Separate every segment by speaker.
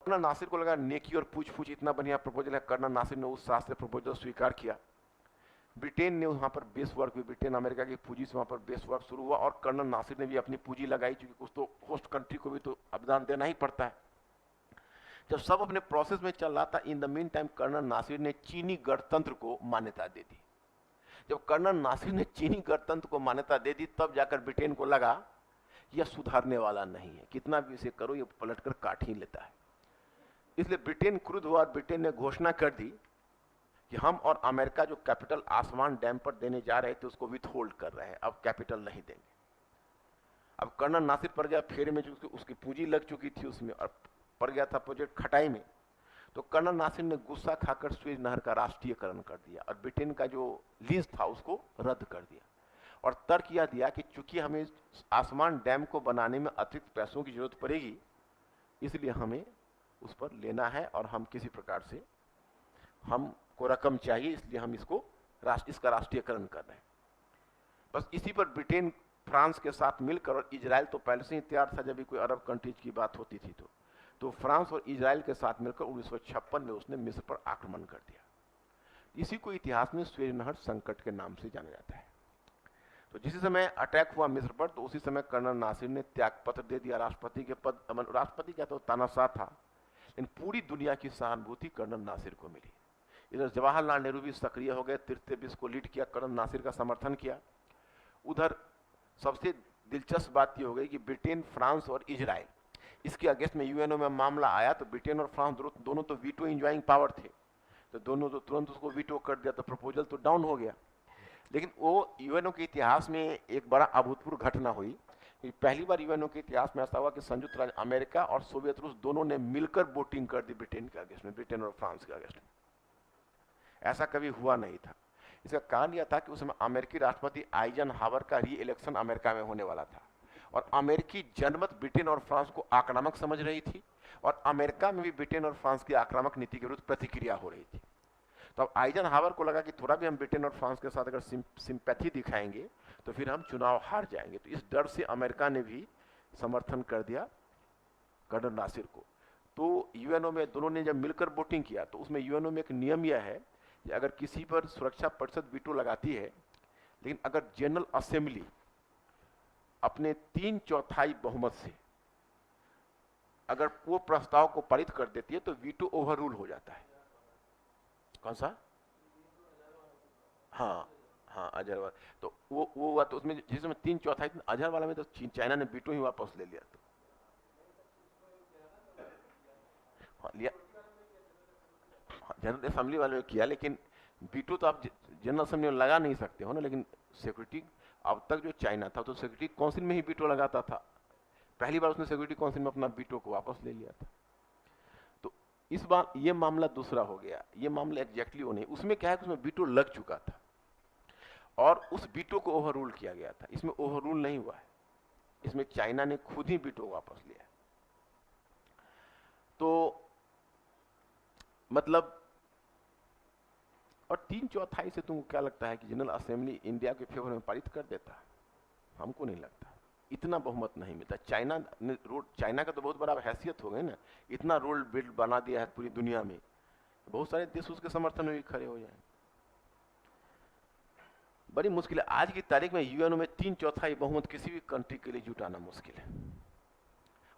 Speaker 1: Colonel Nasir को लगा नेकी और पूछ पूछ इतना बढ़िया प्रपोजल है, कर्नल नासिर ने उस शास्त्र प्रपोजल स्वीकार किया। ब्रिटेन ने वहां पर बेस वर्क भी, ब्रिटेन अमेरिका की पूंजी से वहां पर बेस वर्क शुरू हुआ और कर्नल नासिर ने भी अपनी पूंजी लगाई, क्योंकि कुछ तो होस्ट कंट्री को भी तो अवदान देना ही पड़ता है। जब सब अपने प्रोसेस में चल रहा था, in the meantime colonel Nasser ने चीनी गणतंत्र को मान्यता दे दी। जब कर्नल नासिर ने चीनी गणतंत्र को मान्यता दे दी, तब जाकर ब्रिटेन को लगा यह सुधारने वाला नहीं है, कितना भी इसे करो ये पलटकर काट ही लेता है। इसलिए ब्रिटेन क्रुद्ध हुआ और ब्रिटेन ने घोषणा कर दी कि हम और अमेरिका जो कैपिटल आसमान डैम पर देने जा रहे थे उसको विथ होल्ड कर रहे हैं, अब कैपिटल नहीं देंगे। अब कर्नल नासिर पड़ गया फेरे में, जो उसकी पूंजी लग चुकी थी उसमें, और पड़ गया था प्रोजेक्ट खटाई में। तो कर्नल नासिर ने गुस्सा खाकर सुएज नहर का राष्ट्रीयकरण कर दिया और ब्रिटेन का जो लीज था उसको रद्द कर दिया और तर्क यह दिया कि चूंकि हमें आसमान डैम को बनाने में अतिरिक्त पैसों की जरूरत पड़ेगी, इसलिए हमें उस पर लेना है और हम किसी प्रकार से हमको रकम चाहिए, इसलिए हम इसका राष्ट्रीयकरण कर रहे हैं। बस इसी पर ब्रिटेन फ्रांस के साथ मिलकर, और इजराइल तो पहले से ही तैयार था, जब भी कोई अरब कंट्रीज की बात होती थी तो फ्रांस और इजराइल के साथ मिलकर 1956 में उसने मिस्र पर आक्रमण कर दिया। इसी को इतिहास में सुएज नहर संकट के नाम से जाना जाता है। तो जिस समय अटैक हुआ मिस्र पर, तो उसी समय कर्नल नासिर ने त्यागपत्र दे दिया राष्ट्रपति के पद। राष्ट्रपति क्या, तो तानाशाह था, लेकिन पूरी दुनिया की सहानुभूति कर्नल नासिर को मिली। इधर जवाहरलाल नेहरू भी सक्रिय हो गए, तृतीय विश्व को लीड किया, कर्नल नासिर का समर्थन किया। उधर सबसे दिलचस्प बात यह हो गई कि ब्रिटेन, फ्रांस और इजराइल, इसके अगेंस्ट में यूएनओ में मामला आया तो ब्रिटेन और फ्रांस दोनों तो वीटो इंजॉइंग पावर थे, तो दोनों तो तुरंत उसको वीटो कर दिया, तो प्रपोजल तो डाउन हो गया। लेकिन वो यूएनओ के इतिहास में एक बड़ा अभूतपूर्व घटना हुई। पहली बार यूएनओ के इतिहास में ऐसा हुआ कि संयुक्त राज्य अमेरिका और सोवियत रूस दोनों ने मिलकर वोटिंग कर दी ब्रिटेन के अगेंस्ट में, ब्रिटेन और फ्रांस के अगेंस्ट में। ऐसा कभी हुआ नहीं था। इसका कारण यह था कि उस समय अमेरिकी राष्ट्रपति आइजनहावर का री इलेक्शन अमेरिका में होने वाला था और अमेरिकी जनमत ब्रिटेन और फ्रांस को आक्रामक समझ रही थी और अमेरिका में भी ब्रिटेन और फ्रांस की आक्रामक नीति के विरुद्ध प्रतिक्रिया हो रही थी। तो अब आइजनहावर को लगा कि थोड़ा भी हम ब्रिटेन और फ्रांस के साथ अगर सिंपैथी दिखाएंगे तो फिर हम चुनाव हार जाएंगे। तो इस डर से अमेरिका ने भी समर्थन कर दिया कर्नल नासिर को। तो यूएनओ में दोनों ने जब मिलकर वोटिंग किया तो उसमें यूएनओ में एक नियम यह है कि अगर किसी पर सुरक्षा परिषद वीटो लगाती है, लेकिन अगर जनरल असेंबली अपने 3/4 बहुमत से अगर वो प्रस्ताव को पारित कर देती है तो वीटो ओवररूल हो जाता है। कौन सा? हाँ हाँ, अजहर। तो वो हुआ, तो उसमें जिसमें 3/4, अजहर वाला में तो चाइना ने वीटो ही वापस ले लिया। तो हाँ, लिया, जनरल असेंबली वाले ने किया, लेकिन वीटो तो आप जनरल असेंबली में लगा नहीं सकते हो ना। लेकिन सिक्योरिटी, अब तक जो चाइना था तो सिक्योरिटी काउंसिल में ही वीटो लगाता था। पहली बार उसने सिक्योरिटी काउंसिल में अपना वीटो को वापस ले लिया था। तो इस बार ये मामला दूसरा हो गया। ये मामला एग्जैक्टली वो नहीं, उसमें क्या है कि उसमें वीटो लग चुका था और उस वीटो को ओवररूल किया गया था। इसमें ओवररूल नहीं हुआ है, इसमें चाइना ने खुद ही वीटो वापस लिया। तो मतलब, और 3/4 से तुमको क्या लगता है कि जनरल असेंबली इंडिया के फेवर में पारित कर देता? हमको नहीं लगता, इतना बहुमत नहीं मिलता। चाइना का तो बहुत बड़ा हैसियत हो गई ना, इतना रोल बिल्ड बना दिया है पूरी दुनिया में, बहुत सारे देश उसके समर्थन में भी खड़े हो जाए। बड़ी मुश्किल है आज की तारीख में यूएनओ में 3/4 बहुमत किसी भी कंट्री के लिए जुटाना मुश्किल है।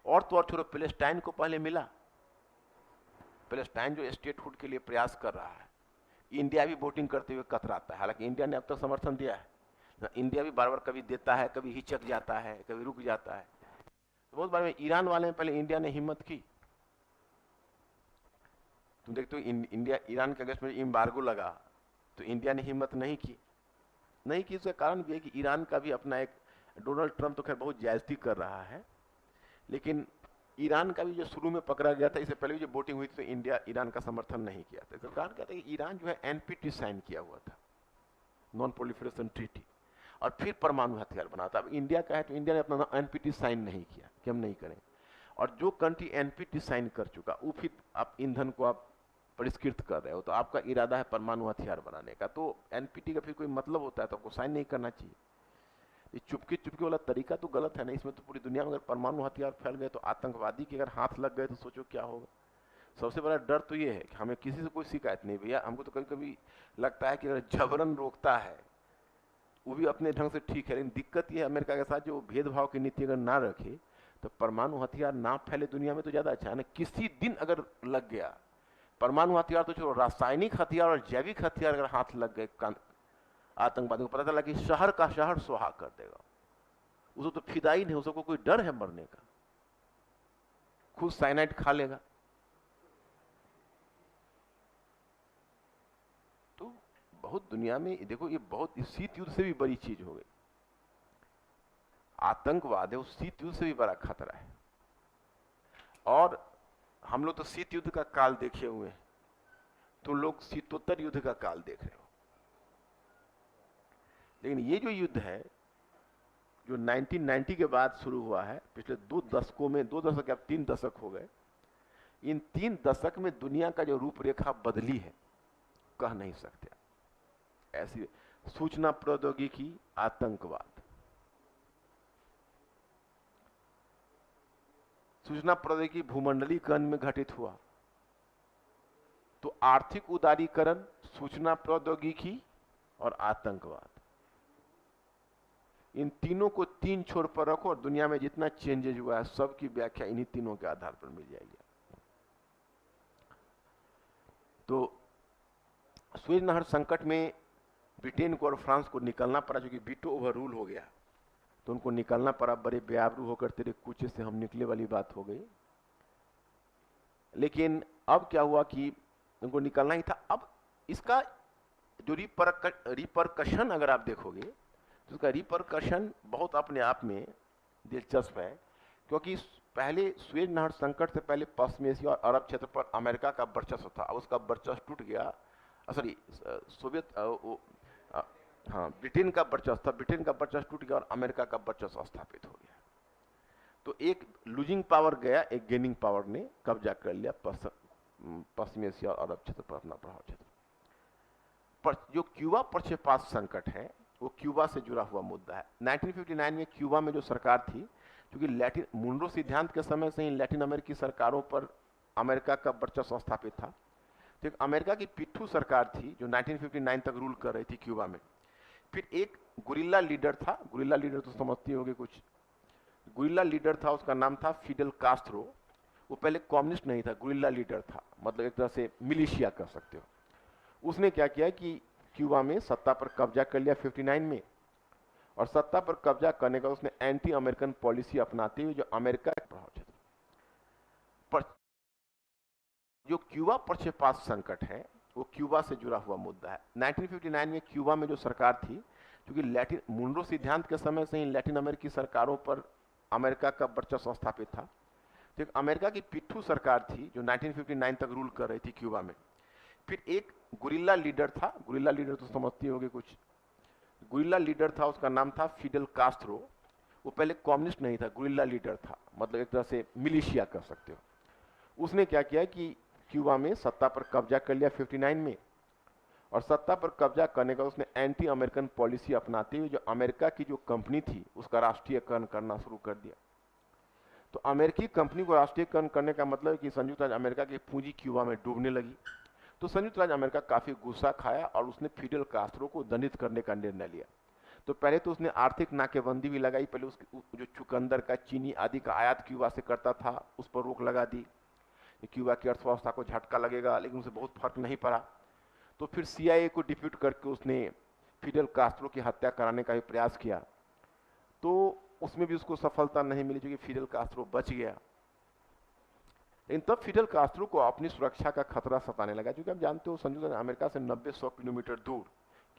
Speaker 1: और तो और छोड़ो, पैलेस्टाइन को पहले मिला। पैलेस्टाइन जो स्टेटहुड के लिए प्रयास कर रहा है, इंडिया भी वोटिंग करते हुए कतराता है। हालांकि इंडिया ने अब तक समर्थन दिया है, इंडिया भी बार बार कभी देता है, कभी हिचक जाता है, कभी रुक जाता है। तो बहुत बार में ईरान वाले में पहले इंडिया ने हिम्मत की। तुम देखते हो इंडिया ईरान के अगेंस्ट में एम्बार्गो लगा तो इंडिया ने हिम्मत नहीं की। उसका कारण भी है कि ईरान का भी अपना एक, डोनाल्ड ट्रंप तो खैर बहुत ज्यादती कर रहा है, लेकिन ईरान का भी जो शुरू में पकड़ा गया था, इससे पहले भी जो वोटिंग हुई थी तो इंडिया ईरान का समर्थन नहीं किया था। इसका कारण क्या था कि ईरान जो है एनपीटी साइन किया हुआ था, नॉन प्रोलिफरेशन ट्रीटी, और फिर परमाणु हथियार बना था। अब इंडिया का है तो इंडिया ने अपना एनपीटी साइन नहीं किया कि हम नहीं करें। और जो कंट्री एनपीटी साइन कर चुका, वो फिर आप ईंधन को आप परिष्कृत कर रहे हो, तो आपका इरादा है परमाणु हथियार बनाने का, तो एनपीटी का फिर कोई मतलब होता है तो आपको साइन नहीं करना चाहिए। ये चुपके चुपके वाला तरीका तो गलत है ना। इसमें तो पूरी दुनिया में अगर परमाणु हथियार फैल गए तो आतंकवादी के अगर हाथ लग गए तो सोचो क्या होगा। सबसे बड़ा डर तो ये है कि हमें किसी से कोई शिकायत नहीं भैया, हमको तो कभी कभी लगता है कि अगर जबरन रोकता है वो भी अपने ढंग से ठीक है, लेकिन दिक्कत ये है अमेरिका के साथ जो भेदभाव की नीति अगर ना रखे तो परमाणु हथियार ना फैले दुनिया में तो ज्यादा अच्छा है ना। किसी दिन अगर लग गया परमाणु हथियार तो छोड़ो, रासायनिक हथियार और जैविक हथियार अगर हाथ लग गए आतंकवादियों को, पता चला कि शहर का शहर सुहा कर देगा। उसको तो फिदा ही नहीं, उसको कोई डर है मरने का, खुद साइनाइड खा लेगा। तो बहुत दुनिया में देखो, ये बहुत शीत युद्ध से भी बड़ी चीज हो गई। आतंकवाद है, उस शीत युद्ध से भी बड़ा खतरा है। और हम लोग तो शीत युद्ध का काल देखे हुए हैं, तो लोग शीतोत्तर युद्ध का काल देख रहे हो। लेकिन ये जो युद्ध है जो 1990 के बाद शुरू हुआ है, पिछले 2 दशकों में, 2 दशक या 3 दशक हो गए, इन 3 दशक में दुनिया का जो रूपरेखा बदली है कह नहीं सकते। ऐसी सूचना प्रौद्योगिकी, आतंकवाद, सूचना प्रौद्योगिकी भूमंडलीकरण में घटित हुआ, तो आर्थिक उदारीकरण, सूचना प्रौद्योगिकी और आतंकवाद, इन तीनों को 3 छोर पर रखो और दुनिया में जितना चेंजेज हुआ है सबकी व्याख्या इन्हीं तीनों के आधार पर मिल जाएगी। तो सुएज नहर संकट में ब्रिटेन को और फ्रांस को निकलना पड़ा, क्योंकि वीटो ओवर रूल हो गया, तो उनको निकलना पड़ा। बड़े बेआबरू होकर तेरे कूचे से हम निकले वाली बात हो गई। लेकिन अब क्या हुआ कि उनको निकलना ही था। अब इसका जो रिपरकशन अगर आप देखोगे तो उसका रिपरकशन बहुत अपने आप में दिलचस्प है, क्योंकि पहले सुएज नहर संकट से पहले पश्चिम एशिया और अरब क्षेत्र पर अमेरिका का वर्चस्व था। अब उसका वर्चस्व टूट गया, सॉरी सोवियत हाँ ब्रिटेन का वर्चस्व था, ब्रिटेन का वर्चस्व टूट गया और अमेरिका का वर्चस्व स्थापित हो गया। तो एक लूजिंग पावर गया, एक गेनिंग पावर ने कब्जा कर लिया पश्चिम एशिया और अरब क्षेत्र पर अपना प्रभाव क्षेत्र पर। जो क्यूबा प्रक्षेपात संकट है वो क्यूबा से जुड़ा हुआ मुद्दा है। 1959 में क्यूबा में जो सरकार थी, क्योंकि लैटिन मुनरो सिद्धांत के समय से ही लैटिन अमेरिकी सरकारों पर अमेरिका का वर्चस्व स्थापित था, तो एक अमेरिका की पिट्ठू सरकार थी जो 1959 तक रूल कर रही थी क्यूबा में। फिर एक गुरिल्ला लीडर था, गुरिल्ला लीडर तो समझती होगी कुछ, गुरिल्ला लीडर था, उसका नाम था फिडेल कास्ट्रो। वो पहले कम्युनिस्ट नहीं था, गुरिल्ला लीडर था, मतलब एक तरह से मिलिशिया कह सकते हो। उसने क्या किया कि क्यूबा में सत्ता पर कब्जा कर लिया 59 में, और सत्ता पर कब्जा करने का उसने एंटी अमेरिकन पॉलिसी अपनाते हुए जो अमेरिका के प्रभाव क्षेत्र पर। जो क्यूबा प्रक्षेपात संकट है वो क्यूबा से जुड़ा हुआ मुद्दा है। 1959 में क्यूबा में जो सरकार थी, क्योंकि लैटिन मुनरो सिद्धांत के समय से ही लैटिन अमेरिकी सरकारों पर अमेरिका का वर्चस्व स्थापित था, तो एक अमेरिका की पिट्ठू सरकार थी जो 1959 तक रूल कर रही थी क्यूबा में। फिर एक गुरिल्ला लीडर था, गुरिल्ला लीडर तो समझती होगी कुछ, गुरिल्ला लीडर था, उसका नाम था फिडेल कास्ट्रो। वो पहले कम्युनिस्ट नहीं था, गुरिल्ला लीडर था, मतलब एक तरह से मिलिशिया कह सकते हो। उसने क्या किया कि क्यूबा में सत्ता पर कब्जा कर लिया 59 में, और सत्ता पर कब्जा करने का उसने एंटी अमेरिकन पॉलिसी अपनाते हुए जो अमेरिका की जो कंपनी थी उसका राष्ट्रीयकरण करना शुरू कर दिया। तो अमेरिकी कंपनी को राष्ट्रीयकरण करने का मतलब है कि संयुक्त राज्य अमेरिका की पूंजी क्यूबा में डूबने लगी। तो संयुक्त राज्य अमेरिका काफी गुस्सा खाया और उसने फिडेल कास्ट्रो को दंडित करने का निर्णय लिया। तो पहले तो उसने आर्थिक नाकेबंदी भी लगाई, पहले उसकी जो चुकंदर का, चीनी आदि का आयात क्यूबा से करता था उस पर रोक लगा दी। क्यूबा की अर्थव्यवस्था को झटका लगेगा, लेकिन उसे बहुत फर्क नहीं पड़ा। तो फिर CIA को डिप्यूट करके उसने फिडेल कास्ट्रो की हत्या कराने का भी प्रयास किया, तो उसमें भी उसको सफलता नहीं मिली, क्योंकि फिडेल कास्ट्रो बच गया। लेकिन तब फिडेल कास्ट्रो को अपनी सुरक्षा का खतरा सताने लगा, क्योंकि आप जानते हो संयुक्त अमेरिका से 90-100 किलोमीटर दूर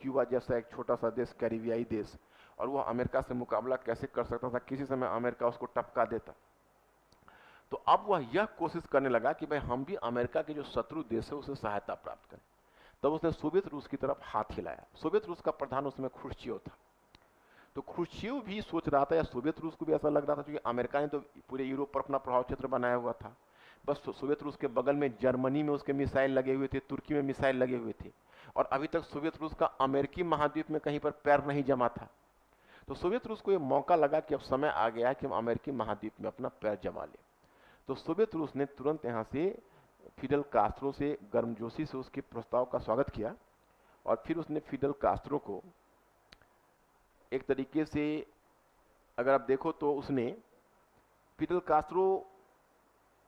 Speaker 1: क्यूबा जैसा एक छोटा सा देश, कैरिबियाई देश, और वह अमेरिका से मुकाबला कैसे कर सकता था, किसी समय अमेरिका उसको टपका देता। तो अब वह यह कोशिश करने लगा कि भाई हम भी अमेरिका के जो शत्रु देश है उसे सहायता प्राप्त करें। तब उसने सोवियत रूस की तरफ हाथ हिलाया। सोवियत रूस का प्रधान उसमें ख्रुश्चेव था। तो ख्रुश्चेव भी सोच रहा था, या सोवियत रूस को भी ऐसा लग रहा था, क्योंकि अमेरिका ने तो पूरे यूरोप पर अपना प्रभाव क्षेत्र बनाया हुआ था, बस सोवियत रूस के बगल में जर्मनी में उसके मिसाइल लगे हुए थे, तुर्की में मिसाइल लगे हुए थे, और अभी तक सोवियत रूस का अमेरिकी महाद्वीप में कहीं पर पैर नहीं जमा था। तो सोवियत रूस को यह मौका लगा कि अब समय आ गया कि हम अमेरिकी महाद्वीप में अपना पैर जमा लें। तो सोवियत रूस ने तुरंत यहाँ से फिडल कास्ट्रो से गर्मजोशी से उसके प्रस्ताव का स्वागत किया और फिर उसने फिडल कास्ट्रो को एक तरीके से, अगर आप देखो तो उसने फिडल कास्ट्रो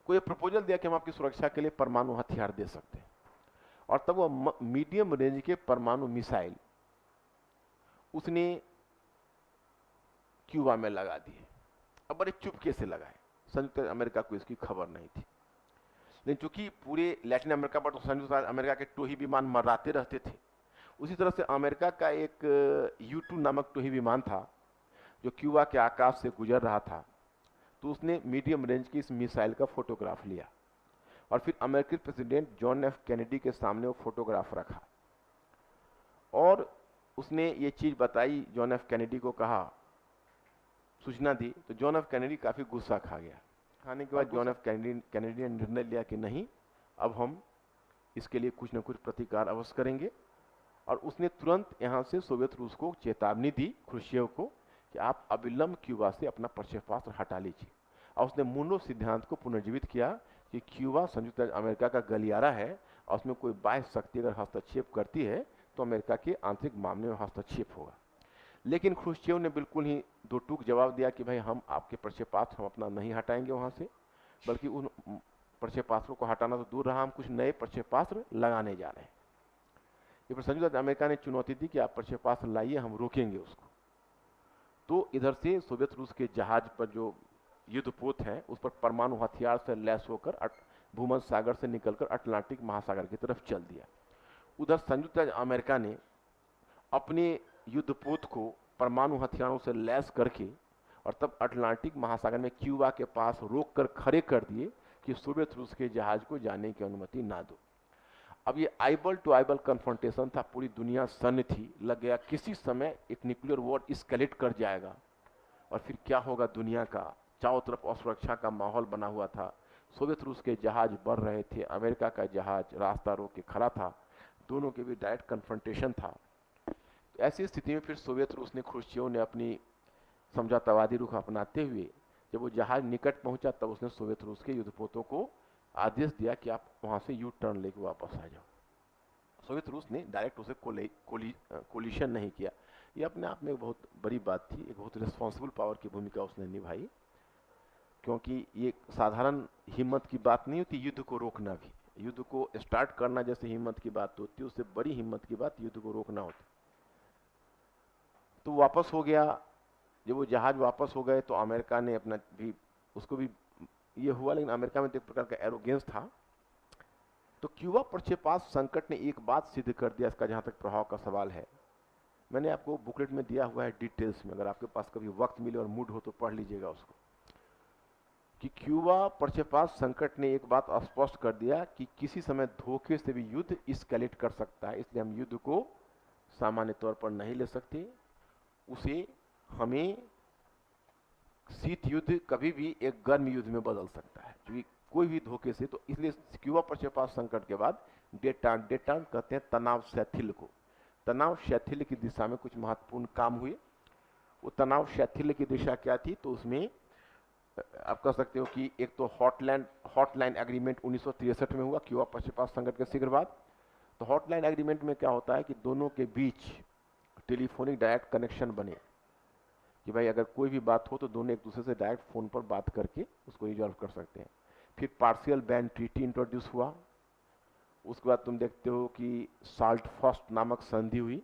Speaker 1: को ये प्रपोजल दिया कि हम आपकी सुरक्षा के लिए परमाणु हथियार दे सकते हैं, और तब वो मीडियम रेंज के परमाणु मिसाइल उसने क्यूबा में लगा दिए। अब बड़े चुपके से लगाए, संयुक्त अमेरिका को इसकी खबर नहीं थी। लेकिन चूंकि पूरे लैटिन अमेरिका पर तो संयुक्त अमेरिका के टोही विमान मर्राते रहते थे, उसी तरह से अमेरिका का एक U-2 नामक टोही विमान था जो क्यूबा के आकाश से गुजर रहा था। तो उसने मीडियम रेंज की इस मिसाइल का फोटोग्राफ लिया और फिर अमेरिकी प्रेसिडेंट जॉन एफ कैनेडी के सामने वो फोटोग्राफ रखा और उसने ये चीज बताई, जॉन एफ कैनेडी को कहा, सूचना दी। तो जॉन एफ कैनेडी काफी गुस्सा खा गया। खाने के बाद जॉन एफ कैनेडी ने निर्णय लिया कि नहीं, अब हम इसके लिए कुछ न कुछ प्रतिकार अवश्य करेंगे, और उसने तुरंत यहां से सोवियत रूस को चेतावनी दी, क्रुश्चेव को, कि आप अविलंब क्यूबा से अपना प्रक्षेपास्त्र हटा लीजिए। और उसने मुनरो सिद्धांत को पुनर्जीवित किया कि क्यूबा संयुक्त अमेरिका का गलियारा है और उसमें कोई बाह्य शक्ति अगर हस्तक्षेप करती है तो अमेरिका के आंतरिक मामले में हस्तक्षेप होगा। लेकिन ख्रुश्चेव ने बिल्कुल ही दो टूक जवाब दिया कि भाई हम आपके प्रक्षेपास्त्र हम अपना नहीं हटाएंगे वहां से, बल्कि उन प्रक्षेपास्त्रों को हटाना तो दूर रहा, हम कुछ नए प्रक्षेपास्त्र लगाने जा रहे हैं। ये संयुक्त अमेरिका ने चुनौती दी कि आप प्रक्षेपास्त्र लाइए, हम रोकेंगे उसको। तो इधर से सोवियत रूस के जहाज पर जो युद्धपोत है उस पर परमाणु हथियार से लैस होकर भूमध्य सागर से निकलकर अटलांटिक महासागर की तरफ चल दिया। उधर संयुक्त अमेरिका ने अपने युद्धपोत को परमाणु हथियारों से लैस करके और तब अटलांटिक महासागर में क्यूबा के पास रोककर खड़े कर दिए कि सोवियत रूस के जहाज को जाने की अनुमति ना दो। अब ये आइबल टू आइबल कन्फ्रंटेशन था, पूरी दुनिया सन्न थी, लग गया किसी समय एक न्यूक्लियर वॉर एस्केलेट कर जाएगा और फिर क्या होगा दुनिया का। चारों तरफ असुरक्षा का माहौल बना हुआ था, सोवियत रूस के जहाज बढ़ रहे थे, अमेरिका का जहाज रास्ता रोक के खड़ा था, दोनों के भी डायरेक्ट कन्फ्रंटेशन था। तो ऐसी स्थिति में फिर सोवियत रूस ने, ख्रुश्चेव ने अपनी समझौतावादी रुख अपनाते हुए जब वो जहाज निकट पहुंचा तब उसने सोवियत रूस के युद्धपोतों को आदेश दिया कि आप वहां से यू टर्न लेके वापस आ जाओ। सोवियत रूस ने डायरेक्ट उसे कोलिशन नहीं किया। ये अपने आप में एक बहुत बड़ी बात थी, एक बहुत रिस्पॉन्सिबल पावर की भूमिका उसने निभाई, क्योंकि ये साधारण हिम्मत की बात नहीं होती युद्ध को रोकना भी। युद्ध को स्टार्ट करना जैसे हिम्मत की बात होती है, उससे बड़ी हिम्मत की बात युद्ध को रोकना होती। तो वापस हो गया, जब वो जहाज वापस हो गए तो अमेरिका ने अपना भी, उसको भी ये हुआ, लेकिन अमेरिका में तो एक प्रकार का एरोगेंस था। तो क्यूबा प्रक्षेपास्त्र संकट ने एक बात सिद्ध कर दिया, इसका जहां तक प्रभाव का सवाल है, मैंने आपको बुकलेट में दिया हुआ है डिटेल्स में, अगर आपके पास कभी वक्त मिले और मूड हो तो पढ़ लीजिएगा उसको, कि क्यूबा प्रक्षेपास्त्र संकट ने एक बात स्पष्ट कर दिया कि किसी समय धोखे से भी युद्ध एस्केलेट कर सकता है, इसलिए हम युद्ध को सामान्य तौर पर नहीं ले सकते। उसे हमें शीत युद्ध कभी भी एक गर्म युद्ध में बदल सकता है, क्योंकि कोई भी धोखे से। तो इसलिए क्यूबा प्रक्षेपास्त्र संकट के बाद डेटान कहते हैं तनाव शैथिल्य को, तनाव शैथिल्य की दिशा में कुछ महत्वपूर्ण काम हुए। वो तनाव शैथिल्य की दिशा क्या थी, तो उसमें आप कह सकते हो कि एक तो हॉटलाइन एग्रीमेंट 1963 में हुआ क्यूबा प्रक्षेपास्त्र संकट के शीघ्र बाद। तो हॉटलाइन एग्रीमेंट में क्या होता है कि दोनों के बीच टेलीफोनिक डायरेक्ट कनेक्शन बने कि भाई अगर कोई भी बात हो तो दोनों एक दूसरे से डायरेक्ट फोन पर बात करके उसको रिजॉल्व कर सकते हैं। फिर पार्शियल बैन ट्रीटी इंट्रोड्यूस हुआ। उसके बाद तुम देखते हो कि साल्ट फर्स्ट नामक संधि हुई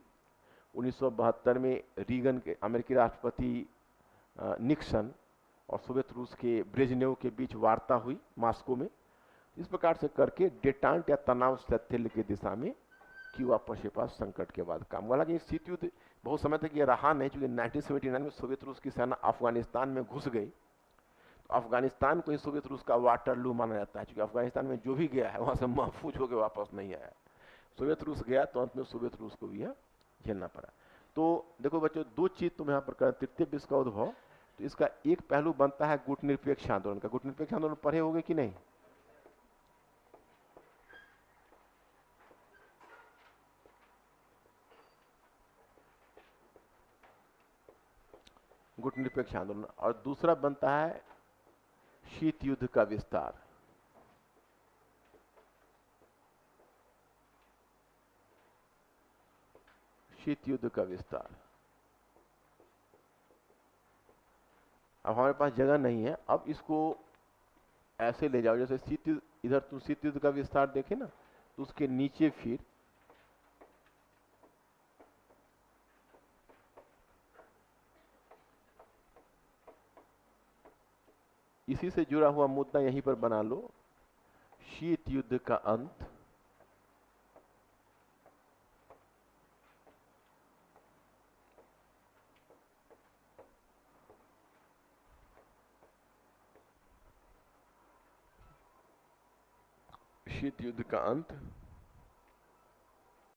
Speaker 1: 1972 में, रीगन के अमेरिकी राष्ट्रपति निक्सन और सोवियत रूस के ब्रेजनेव के बीच वार्ता हुई मॉस्को में। इस प्रकार से करके डेटांट या तनाव शैथिल्य की दिशा में क्यूबा प्रक्षेपास्त्र संकट के बाद काम हुआ। हालांकि शीत युद्ध बहुत समय तक ये रहा नहीं, क्योंकि 1979 में सोवियत रूस की सेना अफगानिस्तान में घुस गई। तो अफगानिस्तान को ही सोवियत रूस का वाटरलू माना जाता है, क्योंकि अफगानिस्तान में जो भी गया है वहां से महफूज होकर वापस नहीं आया। सोवियत रूस गया तो अंत में सोवियत रूस को भी यह झेलना पड़ा। तो देखो बच्चों, दो चीज तुम यहाँ पर कर, तृतीय विश्व का उद्भव, तो इसका एक पहलू बनता है गुटनिरपेक्ष आंदोलन का। गुटनिरपेक्ष आंदोलन पढ़े होगे कि नहीं? गुटनिरपेक्ष आंदोलन। और दूसरा बनता है शीत युद्ध का विस्तार। शीत युद्ध का विस्तार। अब हमारे पास जगह नहीं है, अब इसको ऐसे ले जाओ जैसे शीत युद्ध, इधर तुम शीत युद्ध का विस्तार देखे ना, तो उसके नीचे फिर इसी से जुड़ा हुआ मुद्दा यहीं पर बना लो, शीत युद्ध का अंत, शीत युद्ध का अंत